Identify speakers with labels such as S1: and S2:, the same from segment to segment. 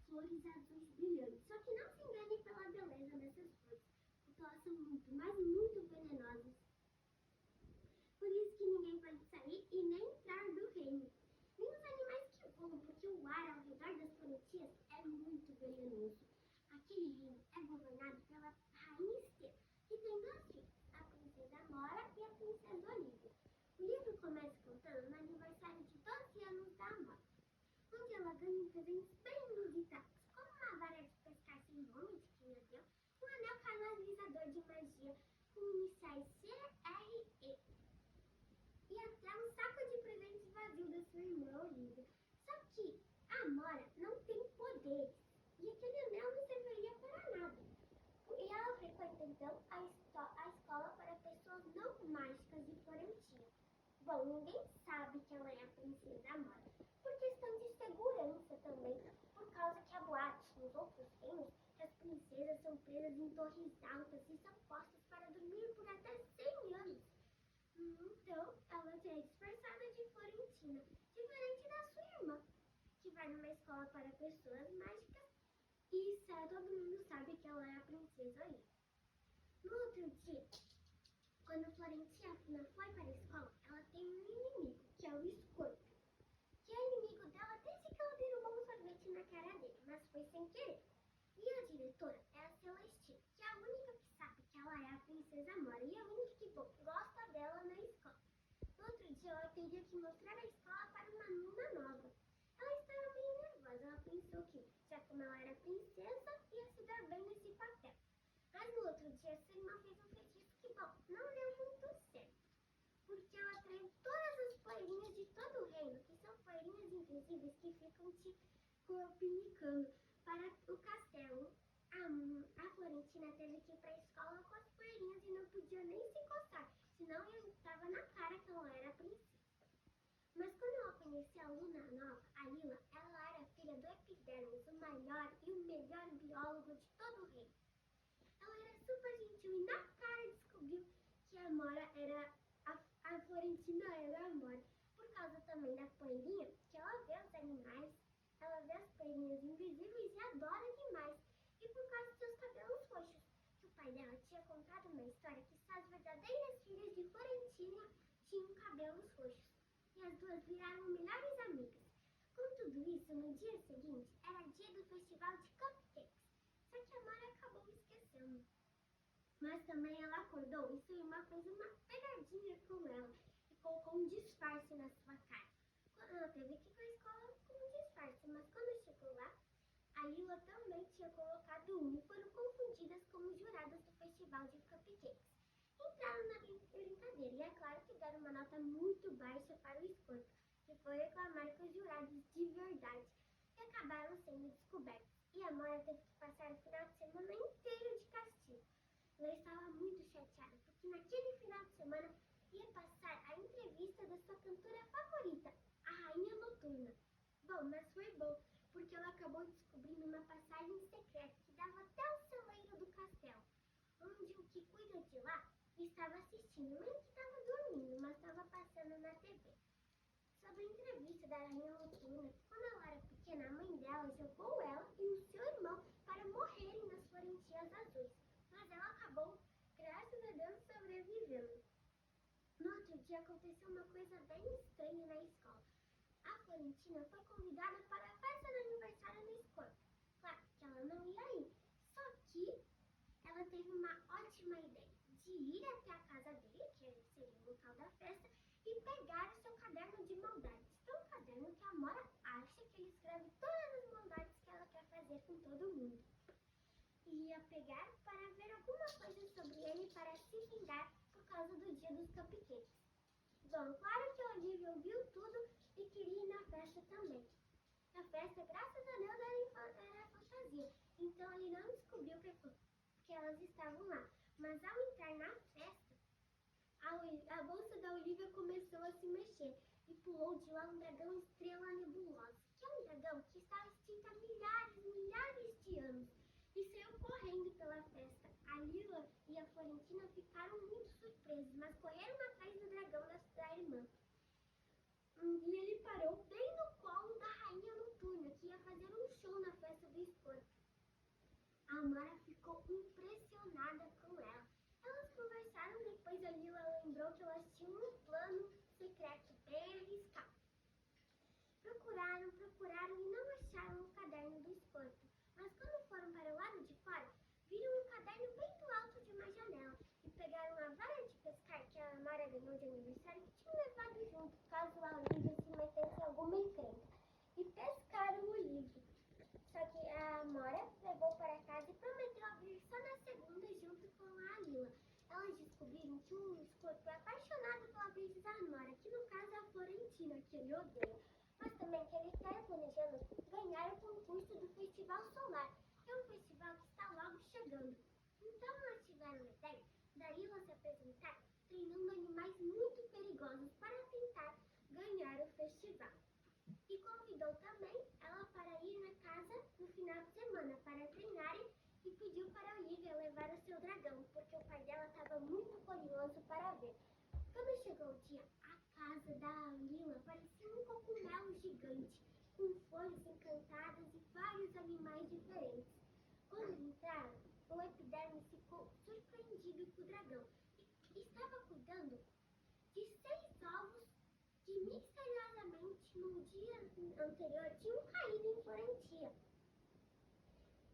S1: flores azuis brilhantes. Só que não se engane pela beleza dessas flores, porque elas são muito, mas muito venenosas. Por isso que ninguém pode sair e nem entrar no reino. Nem os animais que voam, porque o ar ao redor das florentinhas é muito venenoso. Aquele reino é governado pela rainha Esther, que tem duas filhas, a princesa Mora e a princesa Olívia. O livro começa contando no aniversário de 12 anos da Mora, onde ela ganha presentes bem inusitados, como uma vara de pescar sem nome de quem a deu, um anel canalizador de magia com iniciais CRE e até um saco de presentes vazio da sua irmã Olivia. Só que a Amora não tem poderes e aquele anel não serviria para nada. E ela frequenta então a escola para pessoas não mágicas de Florentina. Bom, ninguém sabe que ela é a princesa Amora, por questão de segurança também, por causa que há boatos nos outros reinos que as princesas são presas em torres altas e são postas para dormir por até 100 anos. Então, ela é disfarçada de Florentina, diferente da sua irmã, que vai numa escola para pessoas mágicas e todo mundo sabe que ela é a princesa Olivia. No outro dia, quando Florentina foi para a escola, ela tem um inimigo, que é o Escorpião, que é inimigo dela desde que ela derrubou um sorvete na cara dele, mas foi sem querer. E a diretora é a Celestina, que é a única que sabe que ela é a princesa Mora e a única que gosta dela na escola. No outro dia, ela teria que mostrar a escola para uma aluna nova. Ela estava meio nervosa, ela pensou que, já como ela era princesa, ia se dar bem nesse papel. Mas no outro dia, sua irmã fez um feitiço que, bom, não deu muito certo, porque ela atraiu todas as poeirinhas de todo o reino, que são poeirinhas invisíveis que ficam te pinicando para o castelo. A Florentina teve que ir para a escola com as poeirinhas e não podia nem se encostar, senão estava na cara que ela era princesa. Mas quando ela conheceu a aluna nova, a Lila, ela era filha do Epidermis, o maior e o melhor biólogo de todo o reino. Ela era super gentil e na cara descobriu que a Mora era a Florentina era a Amora, por causa também da poeirinha, que ela vê os animais, ela vê as poeirinhas invisíveis e adora demais, e por causa dos seus cabelos roxos, que o pai dela tinha contado uma história que só as verdadeiras filhas de Florentina tinham cabelos roxos, e as duas viraram melhores amigas. Com tudo isso, no dia seguinte, era dia do festival de cupcakes, só que a Mara acabou esquecendo. Mas também ela acordou e sua irmã fez uma pegadinha com ela e colocou um disfarce na sua cara. Ela teve que ir para a escola com um disfarce, mas quando chegou lá, a Lila também tinha colocado um e foram confundidas como juradas do festival de cupcakes. Entraram na brincadeira e é claro que deram uma nota muito baixa para o Escorpião, que foi reclamar com os jurados de verdade e acabaram sendo descobertos. E a Mora teve que passar o final de semana inteiro de castigo. Ela estava muito chateada, porque naquele final de semana ia passar a entrevista da sua cantora favorita, a Rainha Noturna. Bom, mas foi bom, porque ela acabou descobrindo uma passagem secreta que dava até o celeiro do castelo, onde o que cuida de lá estava assistindo, nem que estava dormindo, mas estava passando na TV. Sobre a entrevista da Rainha Noturna, quando ela era pequena, a mãe dela jogou ela e o seu irmão para morrerem nas Florentinhas Azuis, mas ela acabou, graças a Deus, sobrevivendo. No outro dia aconteceu uma coisa bem estranha na escola. A Florentina foi convidada para a festa do aniversário do Escorpião. Claro que ela não ia ir, só que ela teve uma ótima ideia de ir até a casa dele, que seria o local da festa, e pegar o seu caderno de maldades. É um caderno que a Mora acha que ele escreve todas as maldades que ela quer fazer com todo mundo. E ia pegar para ver alguma coisa sobre ele para se vingar por causa do dia dos cupcakes. Bom, claro que a Olivia ouviu tudo e queria ir na festa também. A festa, graças a Deus, era fantasia, então ele não descobriu que elas estavam lá. Mas ao entrar na festa, a bolsa da Olivia começou a se mexer e pulou de lá um dragão estrela nebulosa, que é um dragão que está extinto há milhares de anos, e saiu correndo pela festa. A Lila e a Florentina ficaram muito surpresos, mas correram atrás do dragão da irmã. E ele parou bem no colo da Rainha Noturna, que ia fazer um show na festa do Amora ficou impressionada com ela. Elas conversaram, depois a Lila lembrou que elas tinham um plano secreto bem arriscado. Procuraram e não acharam o caderno do escorpo. Mas quando foram para o lado de fora, viram um caderno bem do alto de uma janela e pegaram uma vara de pescar que a Amora ganhou de aniversário que tinham levado junto, caso a Lívia se metesse em alguma encrenca. E pescaram o livro. Só que a Amora levou para casa e prometeu abrir só na segunda junto com a Lila. Elas descobriram que o escorpião é apaixonado pela princesa Amora, que no caso é a Florentina, que ele odeia. Mas também que ele está planejando ganhar o concurso do Festival Solar, que é um festival que está logo chegando. Então elas tiveram a ideia da Lila se apresentar treinando animais muito perigosos para tentar ganhar o festival. E convidou também ela para ir na casa no final de semana para treinarem e pediu para a Olivia levar o seu dragão, porque o pai dela estava muito curioso para ver. Quando chegou o dia, a casa da Lila parecia um cogumelo gigante, com flores encantadas e vários animais diferentes. Quando entraram, o Epiderme ficou surpreendido com o dragão e estava cuidando de 6 ovos que misteriosamente no dia anterior tinham caído em Florentia.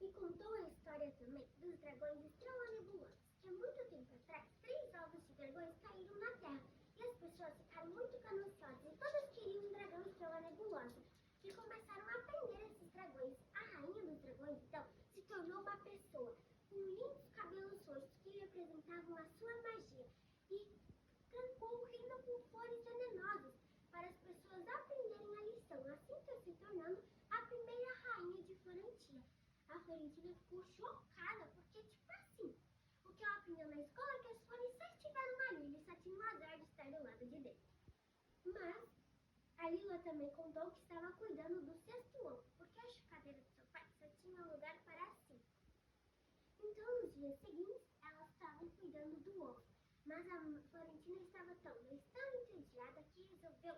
S1: E contou a história também dos dragões estrela-nebulosos, que há muito tempo atrás, 3 ovos de dragões caíram na Terra e as pessoas ficaram muito gananciosas e todas queriam um dragão estrela-nebulosa e começaram a prender esses dragões. A rainha dos dragões, então, se tornou uma pessoa com lindos cabelos roxos que representavam a sua magia e trancou o reino com flores venenosas para as pessoas aprenderem a lição. Assim está se tornando a primeira rainha de Florentina. A Florentina ficou chocada, porque, tipo assim, o que ela aprendeu na escola é que as flores só estiveram ali, eles só tinham o azar de estar do lado de dentro. Mas a Lila também contou que estava cuidando do 6º ovo, porque a chocadeira do seu pai só tinha lugar para 5. Então, nos dias seguintes, elas estavam cuidando do ovo. Mas a Florentina estava tão entediada que resolveu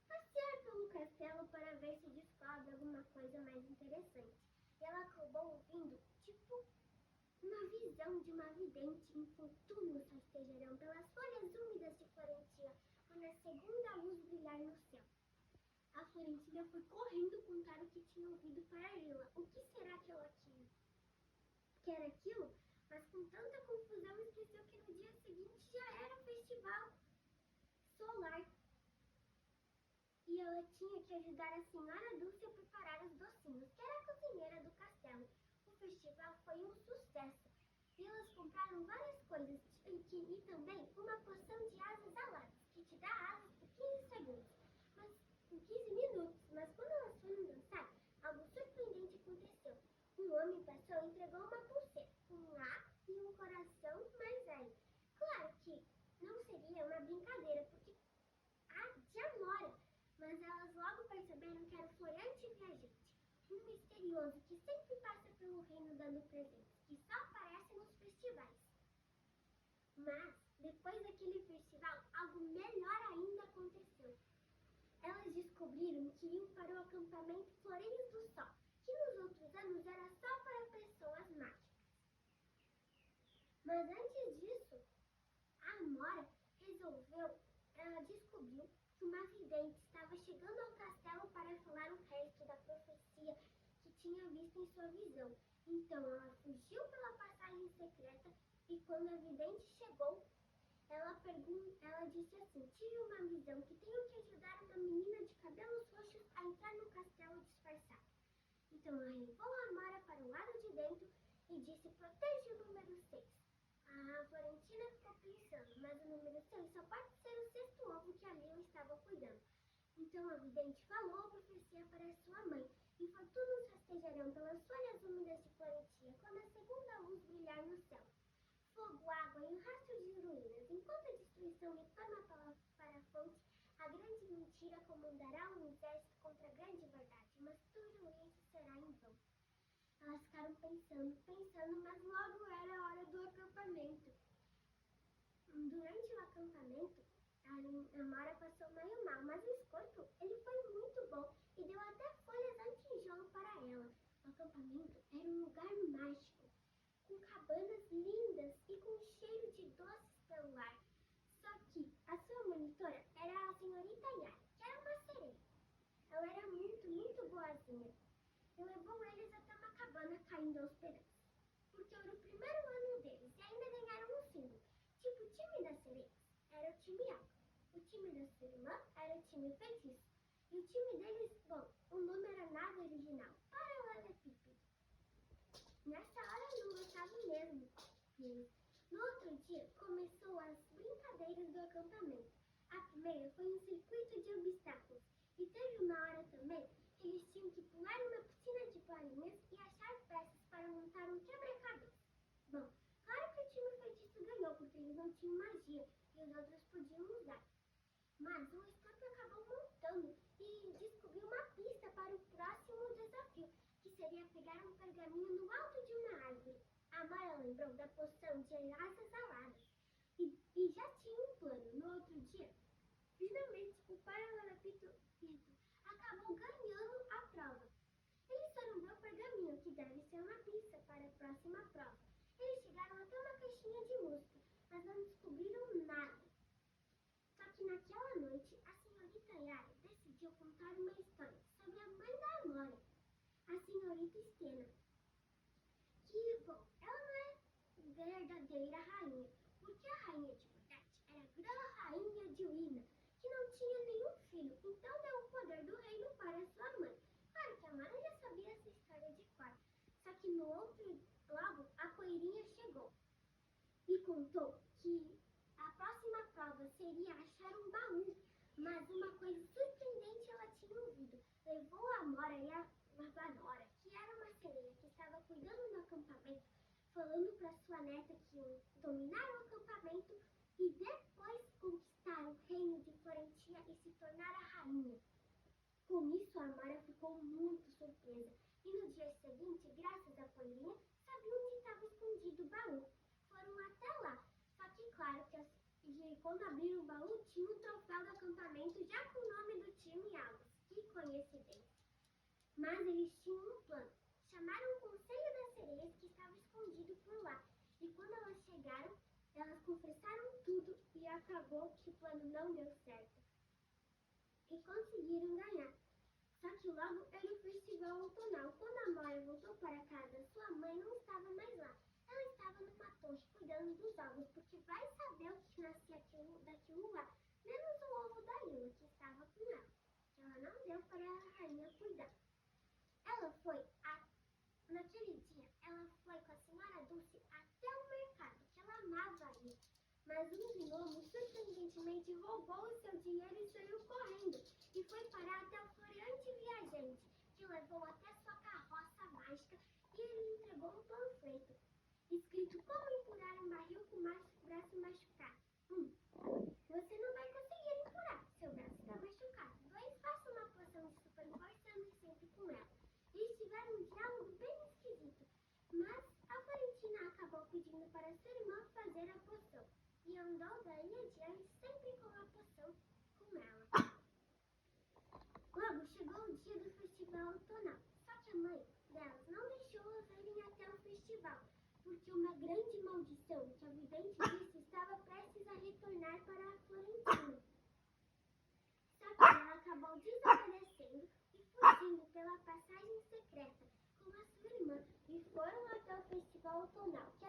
S1: passear pelo castelo para ver se descobre alguma coisa mais interessante. E ela acabou ouvindo, tipo, uma visão de uma vidente. Infortúnios rastejarão pelas folhas úmidas de Florentina, quando a segunda luz brilhar no céu. A Florentina foi correndo contar o que tinha ouvido para a Lila. O que será que ela tinha? Que era aquilo? Mas com tanta confusão esqueceu que no dia seguinte já era o festival solar. E ela tinha que ajudar a senhora Dulce a preparar os docinhos, que era a cozinheira do castelo. O festival foi um sucesso. E elas compraram várias coisas e também uma poção de asas aladas, que te dá asas por 15 segundos. Mas por 15 minutos. Mas quando elas foram dançar, algo surpreendente aconteceu. Um homem passou e entregou uma pulseira, um A e um coração mais velho. Claro que não seria uma brincadeira, porque a de Amora, mas elas logo perceberam que era o Florante Viajante, um misterioso que sempre passa pelo reino dando presentes, que só aparece nos festivais. Mas, depois daquele festival, algo melhor ainda aconteceu. Elas descobriram que iam para o acampamento Flores do Sol, que nos outros anos era só para pessoas mágicas. Mas antes disso, a Amora ela descobriu que uma vidente estava chegando ao castelo para falar o resto da profecia que tinha visto em sua visão. Então ela fugiu pela passagem secreta e quando a vidente chegou, ela disse assim: tive uma visão que tenho que ajudar uma menina de cabelos roxos a entrar no castelo disfarçada. Então ela levou a Amora para o lado de dentro e disse: proteja o número 6. A Florentina ficou pensando, mas o número 6 só pode ser o 6º ovo que a Lila estava cuidando. Então a vidente falou a profecia para sua mãe: infortúnios rastejarão pelas folhas úmidas de Florentina quando a segunda luz brilhar no céu. Fogo, água e um rastro de ruínas. Enquanto a destruição reclama para a fonte, a grande mentira comandará um exército contra a grande verdade, mas tudo isso será em vão. Elas ficaram pensando, mas logo era a hora do acampamento. Durante o acampamento, a Amora passou meio mal, mas o escorpião, ele foi muito bom e deu até folhas anti-enjoo para ela. O acampamento era um lugar mágico. rainha e levou eles até uma cabana caindo aos pedaços. Porque era o primeiro ano deles e ainda ganharam um símbolo, tipo o time das sereias. Era o time água. O time da sua irmã era o time feitiço. E o time deles, bom, o nome era nada original, paralelepípedo. Nessa hora não gostavam mesmo deles. No outro dia, começou as brincadeiras do acampamento. A primeira foi um circuito de obstáculos. E teve uma hora também que eles tinham que pular uma piscina de bolinhas e achar peças para montar um quebra-cabeça. Bom, claro que o time feitiço ganhou, porque eles não tinham magia e os outros podiam usar. Mas o Scorpio acabou montando e descobriu uma pista para o próximo desafio, que seria pegar um pergaminho no alto de uma árvore. A Mara lembrou da poção de asas aladas e já tinha um plano. No outro dia, finalmente o paralelepípedo acabou ganhando a prova. Eles foram ver o pergaminho, que deve ser uma pista para a próxima prova. Eles chegaram até uma caixinha de música, mas não descobriram nada. Só que naquela noite, a senhorita Yara decidiu contar uma história sobre a mãe da Amora, a senhorita Stena. Que, bom, ela não é verdadeira rainha, porque a rainha de verdade era a grã-rainha de Wina, que não tinha nenhum filho, então deu o poder do reino para sua mãe. Claro que a Mara já sabia essa história de cor, só que no outro logo a coelhinha chegou e contou que a próxima prova seria achar um baú, mas uma coisa surpreendente ela tinha ouvido. Levou a Amora e a Vanora, que era uma sereia que estava cuidando do acampamento, falando para sua neta que iam dominar o acampamento e depois conquistar o reino de Florentia e se tornar a rainha. Com isso, a Amora ficou muito surpresa e no dia seguinte, graças à coelhinha, sabia onde estava escondido o baú. Foram até lá, só que claro que quando abriram o baú tinha o troféu do acampamento já com o nome do time Águas. Que coincidência! Mas eles tinham um plano. Chamaram o conselho das sereias que estava escondido por lá. E quando elas chegaram, elas confessaram tudo e acabou que o plano não deu certo. E conseguiram ganhar. Só que logo era o festival outonal. Quando a Amora voltou para casa, sua mãe não estava mais lá. Ela estava numa torre cuidando dos ovos, porque vai saber o que nascia daquilo lá, menos o ovo da Lila, que estava com ela, que ela não deu para a rainha cuidar. Naquele dia, ela foi com a senhora Dulce até o mercado, que ela amava ir. Mas um gnomo surpreendentemente roubou o seu dinheiro e saiu correndo, e foi parar até o floreante viajante, que levou até sua carroça mágica e ele entregou um panfleto, escrito como empurrar um barril com o braço machucado. Você não vai conseguir empurrar, seu braço está machucado. Faça uma poção de super força e ande sempre com ela. Eles tiveram um diálogo bem esquisito, mas a Florentina acabou pedindo para sua irmã fazer a poção e andou daí adiante sempre com a poção com ela. Logo chegou o dia do festival outonal, só que a mãe delas não deixou-as irem até o festival, porque uma grande maldição que a vidente disse estava prestes a retornar para a Florentina. Só que ela acabou desaparecendo e fugindo pela passagem secreta com a sua irmã e foram até o festival outonal, que